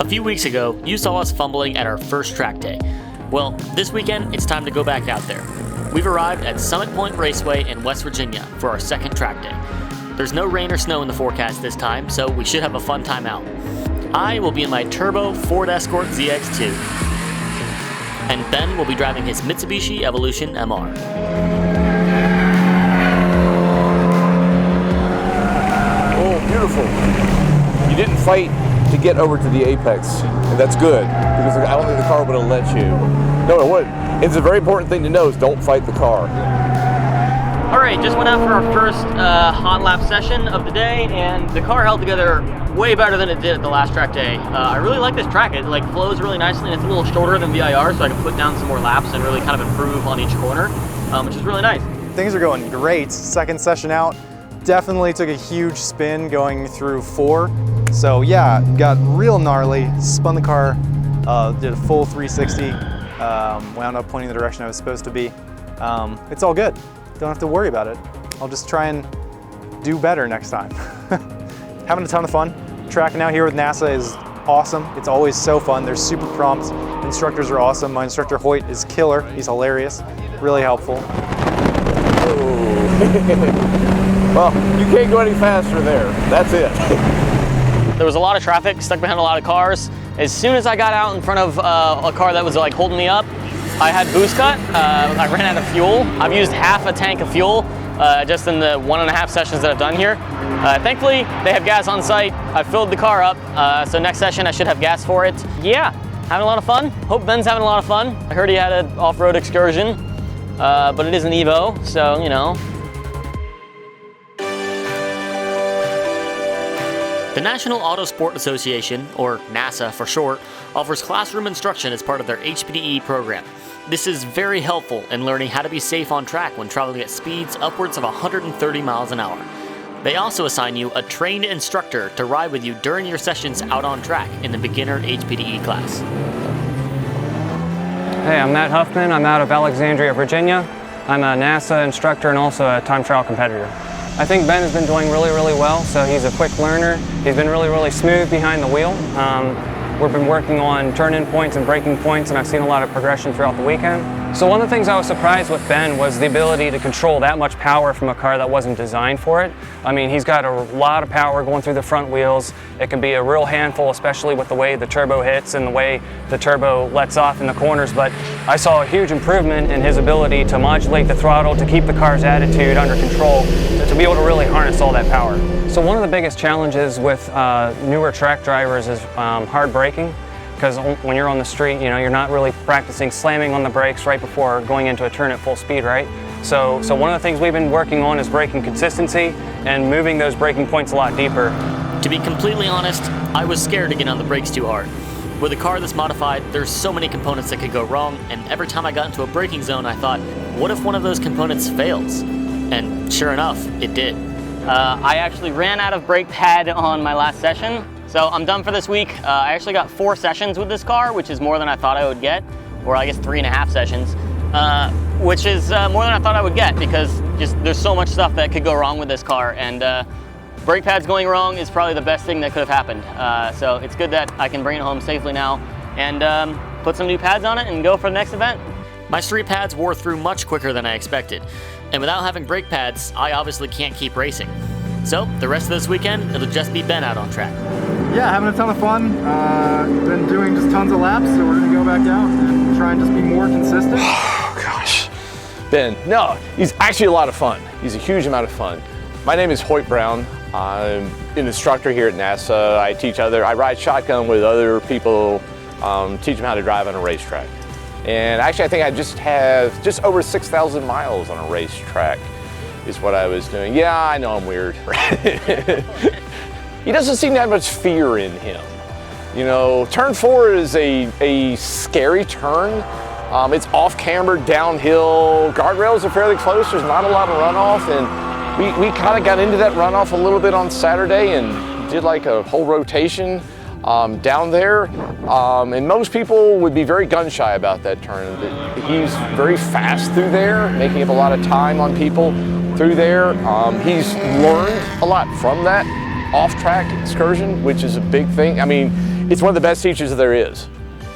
A few weeks ago, you saw us fumbling at our first track day. Well, this weekend, it's time to go back out there. We've arrived at Summit Point Raceway in West Virginia for our second track day. There's no rain or snow in the forecast this time, so we should have a fun time out. I will be in my turbo Ford Escort ZX2, and Ben will be driving his Mitsubishi Evolution MR. Oh, beautiful. You didn't fight to get over to the apex, and that's good, because I don't think the car would have let you. No, it wouldn't. It's a very important thing to know is don't fight the car. All right, just went out for our first hot lap session of the day, and the car held together way better than it did at the last track day. I really like this track. It flows really nicely, and it's a little shorter than VIR, so I can put down some more laps and really kind of improve on each corner, which is really nice. Things are going great. Second session out, definitely took a huge spin going through 4. So yeah, got real gnarly, spun the car, did a full 360, wound up pointing the direction I was supposed to be. It's all good. Don't have to worry about it. I'll just try and do better next time. Having a ton of fun. Tracking out here with NASA is awesome. It's always so fun. They're super prompt. Instructors are awesome. My instructor Hoyt is killer. He's hilarious. Really helpful. Well, you can't go any faster there. That's it. There was a lot of traffic, stuck behind a lot of cars. As soon as I got out in front of a car that was like holding me up, I had boost cut. I ran out of fuel. I've used half a tank of fuel just in the 1.5 sessions that I've done here. Thankfully, they have gas on site. I filled the car up, so next session I should have gas for it. Yeah, having a lot of fun. Hope Ben's having a lot of fun. I heard he had an off-road excursion, but it is an Evo, so you know. The National Autosport Association, or NASA for short, offers classroom instruction as part of their HPDE program. This is very helpful in learning how to be safe on track when traveling at speeds upwards of 130 miles an hour. They also assign you a trained instructor to ride with you during your sessions out on track in the beginner HPDE class. Hey, I'm Matt Huffman. I'm out of Alexandria, Virginia. I'm a NASA instructor and also a time trial competitor. I think Ben has been doing really well, so he's a quick learner. He's been really smooth behind the wheel. We've been working on turn-in points and braking points, and I've seen a lot of progression throughout the weekend. So one of the things I was surprised with Ben was the ability to control that much power from a car that wasn't designed for it. I mean, he's got a lot of power going through the front wheels. It can be a real handful, especially with the way the turbo hits and the way the turbo lets off in the corners, but I saw a huge improvement in his ability to modulate the throttle, to keep the car's attitude under control, to be able to really harness all that power. So one of the biggest challenges with newer track drivers is hard braking, because when you're on the street, you know, you're not really practicing slamming on the brakes right before going into a turn at full speed, right? So one of the things we've been working on is braking consistency and moving those braking points a lot deeper. To be completely honest, I was scared to get on the brakes too hard. With a car that's modified, there's so many components that could go wrong, and every time I got into a braking zone, I thought, what if one of those components fails? And sure enough, it did. I actually ran out of brake pad on my last session, so I'm done for this week. I actually got 4 sessions with this car, which is more than I thought I would get, or I guess 3.5 sessions, which is more than I thought I would get, because just there's so much stuff that could go wrong with this car, and brake pads going wrong is probably the best thing that could have happened. So it's good that I can bring it home safely now and put some new pads on it and go for the next event. My street pads wore through much quicker than I expected, and without having brake pads, I obviously can't keep racing. So the rest of this weekend, it'll just be Ben out on track. Yeah, having a ton of fun. Been doing just tons of laps, so we're gonna go back out and try and just be more consistent. Oh gosh. Ben, no, he's actually a lot of fun. He's a huge amount of fun. My name is Hoyt Brown. I'm an instructor here at NASA. I ride shotgun with other people, teach them how to drive on a racetrack. And actually I think I just have just over 6,000 miles on a racetrack is what I was doing. Yeah, I know I'm weird. He doesn't seem to have much fear in him. You know, turn 4 is a scary turn. It's off-camber, downhill. Guardrails are fairly close. There's not a lot of runoff, and we kind of got into that runoff a little bit on Saturday and did like a whole rotation down there. And most people would be very gun shy about that turn. He's very fast through there, making up a lot of time on people through there. He's learned a lot from that off-track excursion, which is a big thing. I mean, It's one of the best teachers there is,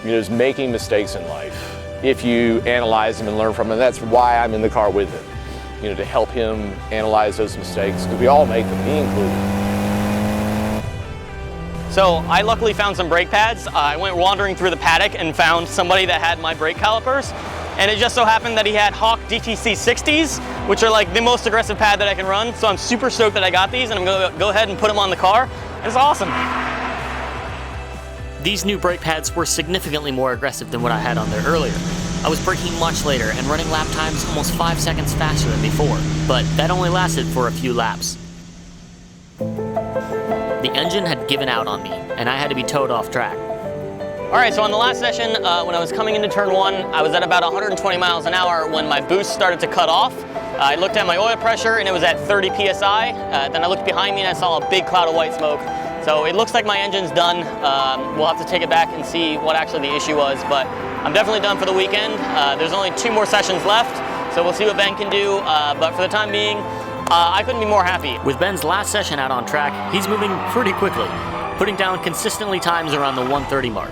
is making mistakes in life. If you analyze them and learn from them, that's why I'm in the car with him, to help him analyze those mistakes, because we all make them, me included. So I luckily found some brake pads. I went wandering through the paddock and found somebody that had my brake calipers. And it just so happened that he had Hawk DTC 60s, which are like the most aggressive pad that I can run. So I'm super stoked that I got these, and I'm gonna go ahead and put them on the car. It's awesome. These new brake pads were significantly more aggressive than what I had on there earlier. I was braking much later and running lap times almost 5 seconds faster than before, but that only lasted for a few laps. The engine had given out on me, and I had to be towed off track. All right, so on the last session, when I was coming into turn 1, I was at about 120 miles an hour when my boost started to cut off. I looked at my oil pressure and it was at 30 PSI. Then I looked behind me and I saw a big cloud of white smoke. So it looks like my engine's done. We'll have to take it back and see what actually the issue was, but I'm definitely done for the weekend. There's only 2 more sessions left, so we'll see what Ben can do, but for the time being, I couldn't be more happy. With Ben's last session out on track, he's moving pretty quickly, putting down consistently times around the 130 mark.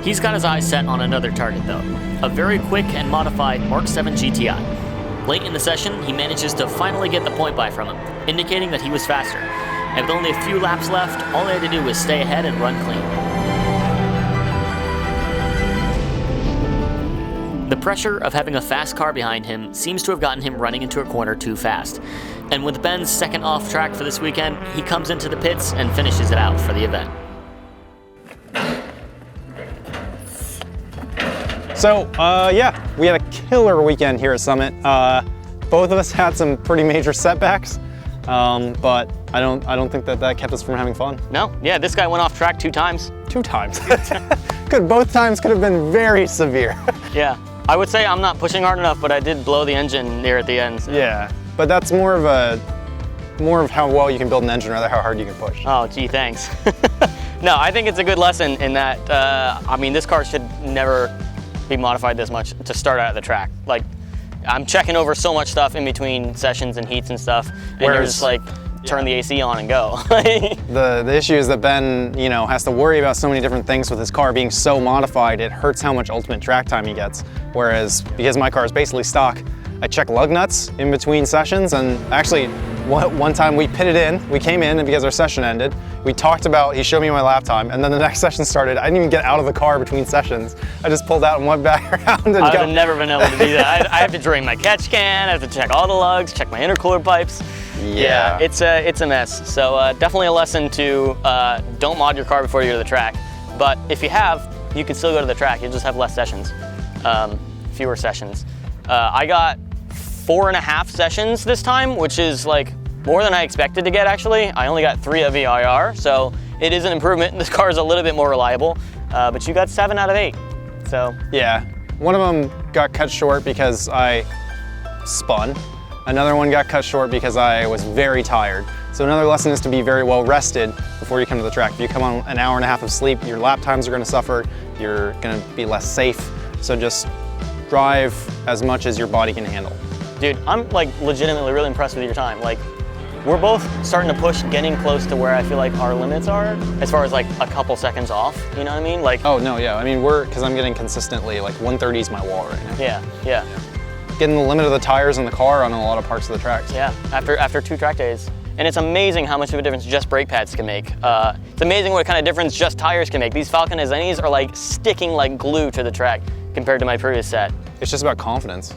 He's got his eyes set on another target though, a very quick and modified Mark 7 GTI. Late in the session, he manages to finally get the point by from him, indicating that he was faster. And with only a few laps left, all he had to do was stay ahead and run clean. The pressure of having a fast car behind him seems to have gotten him running into a corner too fast. And with Ben's second off track for this weekend, he comes into the pits and finishes it out for the event. So, yeah, we had a killer weekend here at Summit. Both of us had some pretty major setbacks, but I don't think that kept us from having fun. No, yeah, this guy went off track 2 times. 2 times. Both times could have been very severe. Yeah, I would say I'm not pushing hard enough, but I did blow the engine near at the end. So. Yeah, but that's more of how well you can build an engine rather how hard you can push. Oh, gee, thanks. No, I think it's a good lesson in that, I mean, this car should never be modified this much to start out at the track. Like, I'm checking over so much stuff in between sessions and heats and stuff, and you're just like, turn the AC on and go. The issue is that Ben, has to worry about so many different things with his car being so modified, it hurts how much ultimate track time he gets. Whereas, because my car is basically stock, I check lug nuts in between sessions, and actually, one time we pitted in, we came in, and because our session ended, we talked about, he showed me my lap time, and then the next session started. I didn't even get out of the car between sessions. I just pulled out and went back around and I would have never been able to do that. I have to drain my catch can, I have to check all the lugs, check my intercooler pipes. Yeah, it's a mess. So definitely a lesson to don't mod your car before you go to the track. But if you have, you can still go to the track. You'll just have less sessions, fewer sessions. I got 4.5 sessions this time, which is like more than I expected to get actually. I only got 3 of VIR, so it is an improvement. This car is a little bit more reliable, but you got 7 out of 8. So yeah, one of them got cut short because I spun. Another one got cut short because I was very tired. So another lesson is to be very well rested before you come to the track. If you come on an hour and a half of sleep, your lap times are going to suffer, you're going to be less safe. So just drive as much as your body can handle. Dude, I'm like legitimately really impressed with your time. Like, we're both starting to push, getting close to where I feel like our limits are, as far as like a couple seconds off, you know what I mean? Like, oh no, yeah, I mean because I'm getting consistently, like 130 is my wall right now. Yeah. Getting the limit of the tires in the car on a lot of parts of the tracks. Yeah, after 2 track days. And it's amazing how much of a difference just brake pads can make. It's amazing what kind of difference just tires can make. These Falcon Zennies are like sticking like glue to the track compared to my previous set. It's just about confidence.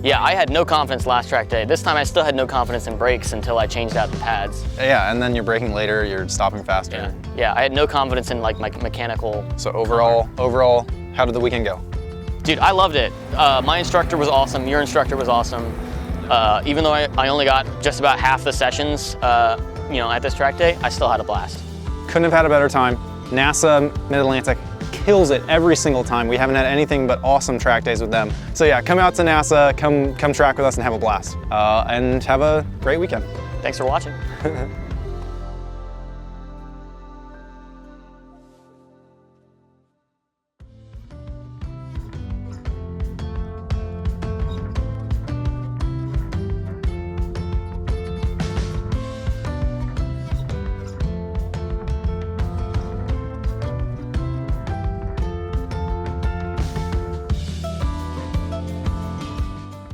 Yeah, I had no confidence last track day. This time I still had no confidence in brakes until I changed out the pads. Yeah, and then you're braking later, you're stopping faster. Yeah, I had no confidence in like my mechanical. So overall, how did the weekend go? Dude, I loved it. My instructor was awesome, your instructor was awesome. Even though I only got just about half the sessions at this track day, I still had a blast. Couldn't have had a better time. NASA Mid-Atlantic kills it every single time. We haven't had anything but awesome track days with them. So yeah, come out to NASA, come track with us and have a blast. And have a great weekend. Thanks for watching.